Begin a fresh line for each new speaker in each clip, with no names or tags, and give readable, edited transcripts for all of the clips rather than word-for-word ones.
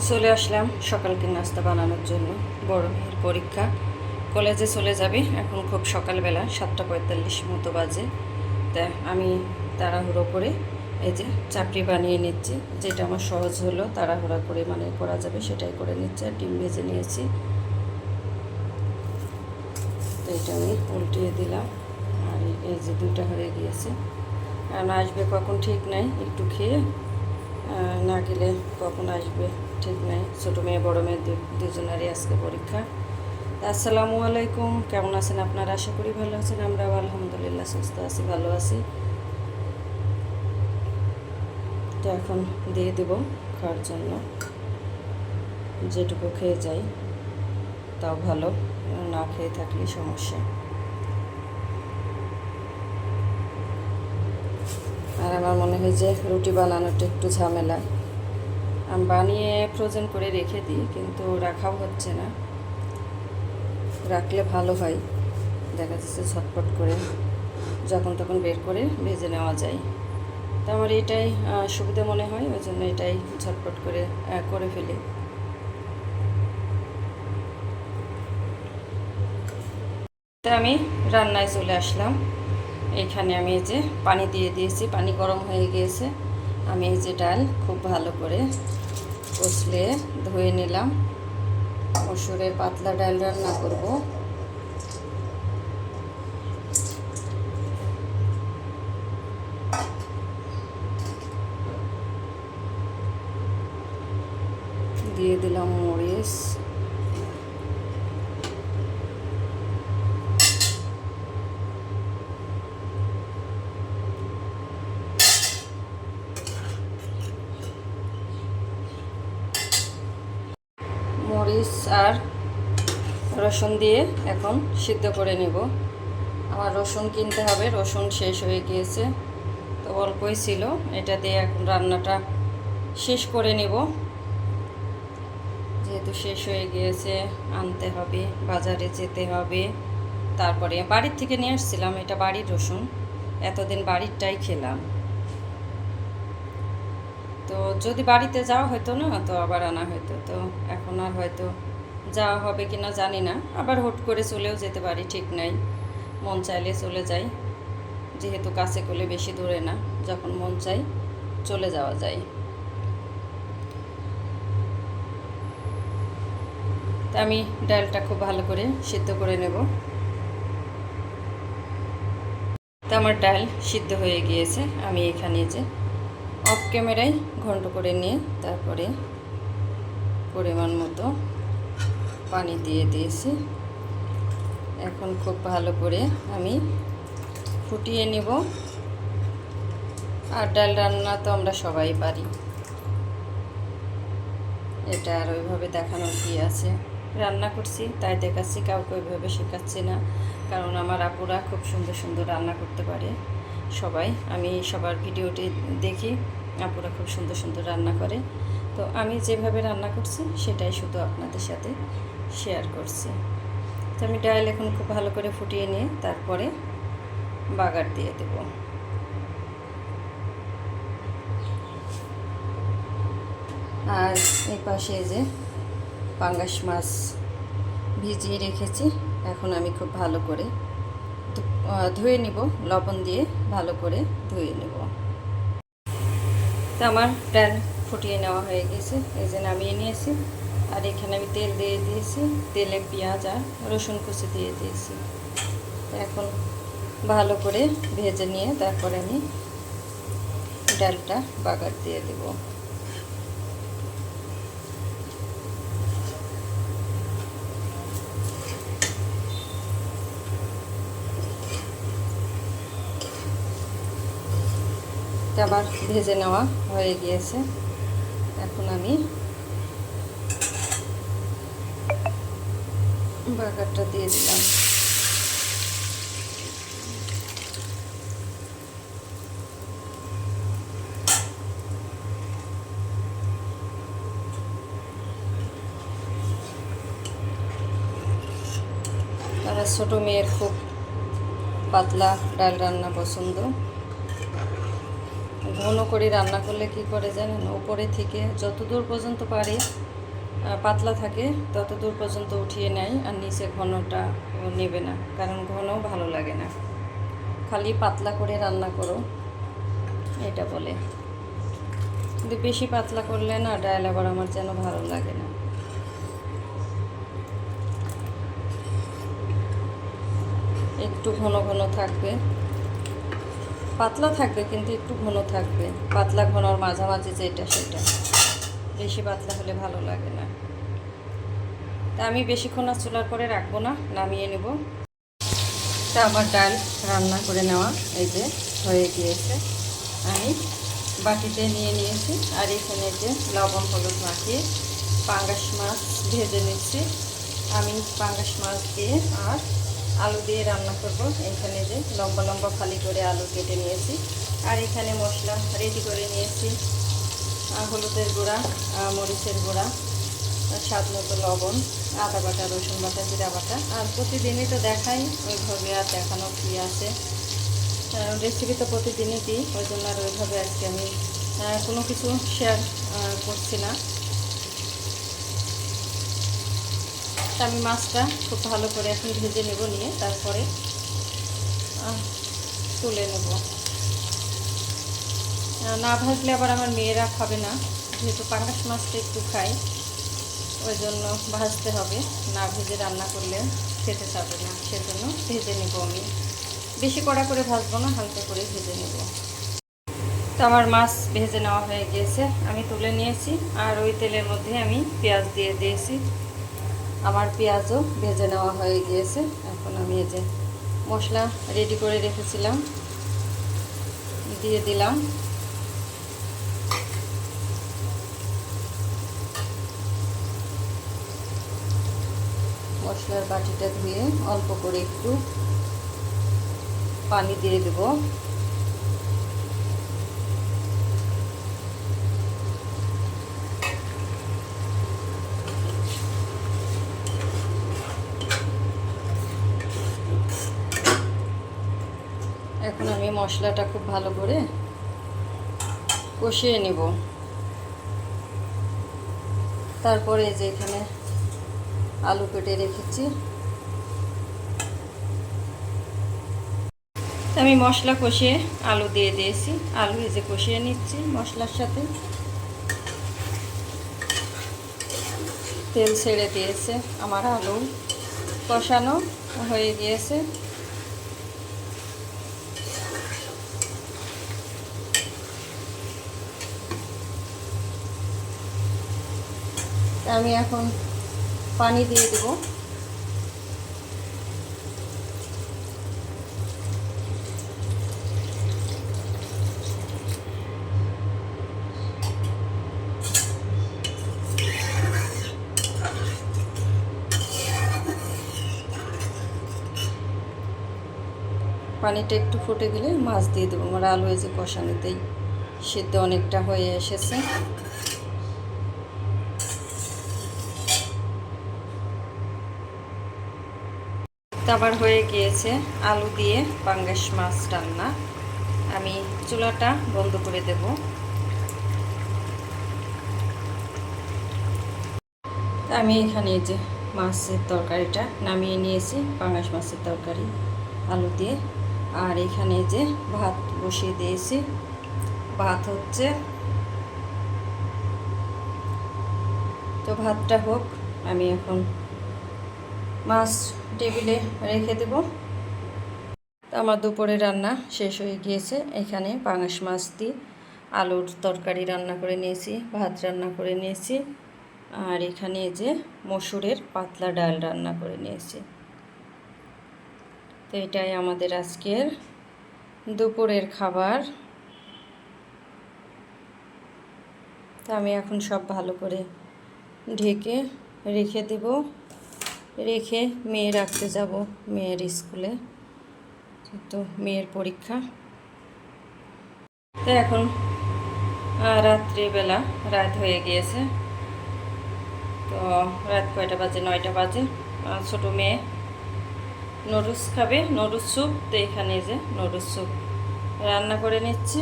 চলে আসলাম সকালকে নাস্তা বানানোর জন্য। বড় মেয়ের পরীক্ষা, কলেজে চলে যাবে। এখন খুব সকালবেলা 7:45 মতো বাজে। তা আমি তাড়াহুড়ো করে এই যে চাপড়ি বানিয়ে নিচ্ছি, যেটা আমার সহজ হলো, তাড়াহুড়া করে মানে করা যাবে সেটাই করে নিচ্ছি। আর ডিম ভেজে নিয়েছি, তো এটা আমি উল্টিয়ে দিলাম। আর এই যে 2টা হয়ে গিয়েছে। কারণ আসবে কখন ঠিক নাই, একটু খেয়ে না গেলে কখন আসবে ঠিক নাই। ছোটো মেয়ে বড় মেয়ে দুজনেরই আজকে পরীক্ষা। আসসালামু আলাইকুম, কেমন আছেন আপনারা? আশা করি ভালো আছেন। আমরাও আলহামদুলিল্লাহ সুস্থ আছি, ভালো আছি। তো এখন দিয়ে দেব খাওয়ার জন্য, যেটুকু খেয়ে যাই তাও ভালো, না খেয়ে থাকলে সমস্যা। আর আমার মনে হয় যে রুটি বানানোটা একটু ঝামেলা। আমি বানিয়ে ফ্রোজেন করে রেখে দিই, কিন্তু রাখাও হচ্ছে না। রাখলে ভালো হয়, দেখা যাচ্ছে ঝটপট করে যখন তখন বের করে ভেজে নেওয়া যায়। তো আমার এটাই সুবিধা মনে হয়, ওই জন্য এটাই ঝটপট করে করে ফেলি। তো আমি রান্নায় চলে আসলাম। এখানে আমি এই যে পানি দিয়ে দিয়েছি, পানি গরম হয়ে গিয়েছে। আমি এই যে ডাল খুব ভালো করে কষলে ধুয়ে নিলাম। মসুরের পাতলা ডাল রান্না করব। দিয়ে দিলাম মরিচ, আর রসুন দিয়ে এখন সিদ্ধ করে নেব। আমার রসুন কিনতে হবে, রসুন শেষ হয়ে গিয়েছে, তো অল্পই ছিল। এটা দিয়ে এখন রান্নাটা শেষ করে নেব। যেহেতু শেষ হয়ে গিয়েছে, আনতে হবে, বাজারে যেতে হবে। তারপরে বাড়ির থেকে নিয়ে আসছিলাম, এটা বাড়ির রসুন, এতদিন বাড়িরটাই খেলাম। তো যদি বাড়িতে যাওয়া হতো না, তো আবার আনা হতো। তো এখন আর হয়তো যাওয়া হবে কি না জানি না, আবার হুট করে চলেও যেতে পারি, ঠিক নাই। মন চাইলে চলে যাই, যেহেতু কাছে করলে বেশি দূরে না, যখন মন চাই চলে যাওয়া যায়। তা আমি ডালটা খুব ভালো করে সিদ্ধ করে নেব। তা আমার ডাল সিদ্ধ হয়ে গিয়েছে। আমি এখানে যে অফ ক্যামেরায় ঘন্ট করে নিয়ে তারপরে পরিমাণ মতো পানি দিয়ে দিয়েছি। এখন খুব ভালো করে আমি ফুটিয়ে নেব। আর ডাল রান্না তো আমরা সবাই পারি, এটা আর ওইভাবে দেখানোর কি আছে। রান্না করছি তাই দেখাচ্ছি, কাউকে ওইভাবে শেখাচ্ছি না। কারণ আমার আপুরা খুব সুন্দর সুন্দর রান্না করতে পারে সবাই। আমি সবার ভিডিওটি দেখি, আপুরা খুব সুন্দর সুন্দর রান্না করে। তো আমি যেভাবে রান্না করছি সেটাই শুধু আপনাদের সাথে শেয়ার করছি। তো আমি ডাল এখন খুব ভালো করে ফুটিয়ে নিয়ে তারপরে বাগার দিয়ে দেব। আর এই পাশে যে পাঙ্গাস মাছ ভিজিয়ে রেখেছি, এখন আমি খুব ভালো করে ধুয়ে নিব, লবণ দিয়ে ভালো করে ধুয়ে নেব। তো আমার ডাল ফুটিয়ে নেওয়া হয়ে গেছে, এই যে নামিয়ে নিয়েছি। আর এখানে আমি তেল দিয়ে দিয়েছি, তেলে পেঁয়াজ আর রসুন কুচি দিয়ে দিয়েছি। এখন ভালো করে ভেজে নিয়ে তারপরে আমি ডালটা বাগার দিয়ে দেব। আবার ভেজে নেওয়া হয়ে গিয়েছে, এখন আমি বাগারটা দিয়ে দিলাম। আমার ছোটো মেয়ের খুব পাতলা ডাল রান্না পছন্দ, ঘন করে রান্না করলে কি করে জানেন, উপরে থেকে যতদূর পর্যন্ত পারে পাতলা থাকে ততদূর পর্যন্ত উঠিয়ে নেয়, আর নিচে ঘনটা নেবে না, কারণ ঘনও ভালো লাগে না। খালি পাতলা করে রান্না করো এটা বলে, কিন্তু বেশি পাতলা করলে না ডাল আবার আমার যেন ভালো লাগে না। একটু ঘন ঘন থাকবে, পাতলা থাকবে কিন্তু একটু ঘন থাকবে, পাতলা ঘনর মাঝামাঝি যেটা সেটা, বেশি পাতলা হলে ভালো লাগে না। তা আমি বেশিক্ষণ আর চুলার পরে রাখবো না, নামিয়ে নেব। তা আমার ডাল রান্না করে নেওয়া এই যে হয়ে গিয়েছে, আমি বাটিতে নিয়ে নিয়েছি। আর এখানে যে লবণ হলুদ মাখিয়ে পাঙ্গাস মাছ ভেজে নিচ্ছি। আমি পাঙ্গাস মাছ দিয়ে আর আলু দিয়ে রান্না করব। এখানে যে লম্বা লম্বা ফালি করে আলু কেটে নিয়েছি, আর এখানে মশলা রেডি করে নিয়েছি। হলুদের গুঁড়া, মরিচের গুঁড়া, স্বাদ মতো লবণ, আদা বাটা, রসুন বাটা, জিরা বাটা। আর প্রতিদিনই তো দেখাই, ওইভাবে আর দেখানো কি আছে, রেসিপি তো প্রতিদিনই দিই, ওই জন্য আর ওইভাবে আজকে আমি কোনো কিছু শেয়ার করছি না। আমি মাছটা খুব ভালো করে এখন ভেজে নেব, নিয়ে তারপরে তুলে নেব। না ভাজলে আবার আমার মেয়েরা খাবে না, যেহেতু পাঙ্গাস মাছটা একটু খাই, ওই জন্য ভাজতে হবে, না ভেজে রান্না করলে খেতে চাবে না, সেজন্য ভেজে নেব। আমি বেশি কড়া করে ভাজবো না, হালকা করে ভেজে নেব। তো আমার মাছ ভেজে নেওয়া হয়ে গিয়েছে, আমি তুলে নিয়েছি। আর ওই তেলের মধ্যে আমি পেঁয়াজ দিয়ে দিয়েছি, আমার পেঁয়াজও ভেজে নেওয়া হয়ে গিয়েছে। এখন আমি এই যে মশলা রেডি করে রেখেছিলাম দিয়ে দিলাম। মশলার বাটিটা ধুয়ে অল্প করে একটু পানি দিয়ে দেব। এখন আমি মশলাটা খুব ভালো করে কষিয়ে নেব। তারপরে যে এখানে আলু কেটে রেখেছি, আমি মশলা কষিয়ে আলু দিয়ে দিয়েছি। আলু এই যে কষিয়ে নিচ্ছি মশলার সাথে, তেল ছেড়ে দিয়েছে, আমার আলু কষানো হয়ে গিয়েছে। আমি এখন পানি দিয়ে দেব। পানিটা একটু ফুটে গেলে মাছ দিয়ে দেবো। আমার আলু এই যে কষানোতেই সিদ্ধ অনেকটা হয়ে এসেছে। আবার হয়ে গিয়েছে আলু দিয়ে পাঙ্গাস মাছ রান্না। আমি চুলাটা বন্ধ করে দেব। আমি এখানে এই যে মাছের তরকারিটা নামিয়ে নিয়েছি, পাঙ্গাস মাছের তরকারি আলু দিয়ে। আর এখানে যে ভাত বসিয়ে দিয়েছি, ভাত হচ্ছে। তো ভাতটা হোক, আমি এখন মাছ টেবিলে রেখে দেব। আমার দুপুরে রান্না শেষ হয়ে গিয়েছে। এখানে পাঙ্গাস মাছ দিয়ে আলুর তরকারি রান্না করে নিয়েছি, ভাত রান্না করে নিয়েছি, আর এখানে যে মসুরের পাতলা ডাল রান্না করে নিয়েছি। তো এটাই আমাদের আজকের দুপুরের খাবার। তো আমি এখন সব ভালো করে ঢেকে রেখে দেব, রেখে মেয়ে রাখতে যাব মেয়ের স্কুলে, তো মেয়ের পরীক্ষা। তো এখন রাত্রিবেলা, রাত হয়ে গিয়েছে। তো রাত কয়টা বাজে? 9টা বাজে। ছোটো মেয়ে নুডলস খাবে, নুডলস স্যুপ। তো এখানে যে নুডলস স্যুপ রান্না করে নিচ্ছি।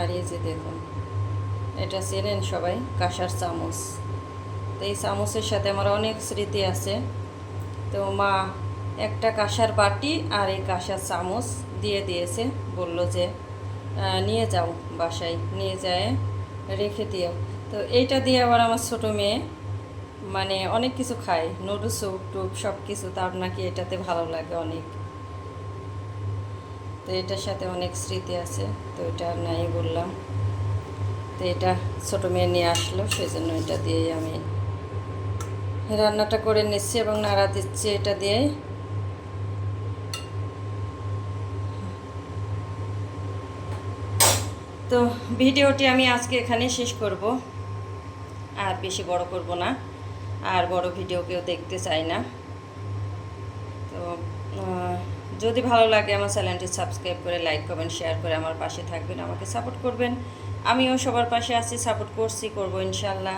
আর এই যে দেখুন, এটা চেনেন সবাই, কাঁসার চামচ। তো এই চামচের সাথে আমার অনেক স্মৃতি আছে। তো মা একটা কাঁসার বাটি আর এই কাঁসার চামচ দিয়ে দিয়েছে, বলল যে নিয়ে যাও বাসায়, নিয়ে যায় রেখে দিও। তো এইটা দিয়ে আবার আমার ছোটো মেয়ে মানে অনেক কিছু খায়, নুডলস, স্যুপ টুপ সব কিছু, তার নাকি এটাতে ভালো লাগে অনেক। তো এটার সাথে অনেক স্মৃতি আছে, তো এটা আর নাই বললাম। তো এটা ছোটো মেয়ে নিয়ে আসলো, সেই জন্য এটা দিয়েই আমি রান্নাটা করে নিচ্ছি এবং নাড়া দিচ্ছি এটা দিয়েই। তো ভিডিওটি আমি আজকে এখানে শেষ করব, আর বেশি বড় করব না, আর বড় ভিডিও কেউ দেখতে চাই না। তো যদি ভালো লাগে আমার চ্যানেলটি সাবস্ক্রাইব করে, লাইক কমেন্ট শেয়ার করে আমার পাশে থাকবেন, আমাকে সাপোর্ট করবেন। আমিও সবার পাশে আছি, সাপোর্ট করব ইনশাল্লাহ।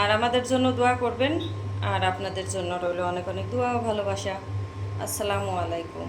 আর আমাদের জন্য দোয়া করবেন, আর আপনাদের জন্য রইল অনেক অনেক দোয়া ও ভালোবাসা। আসসালামু আলাইকুম।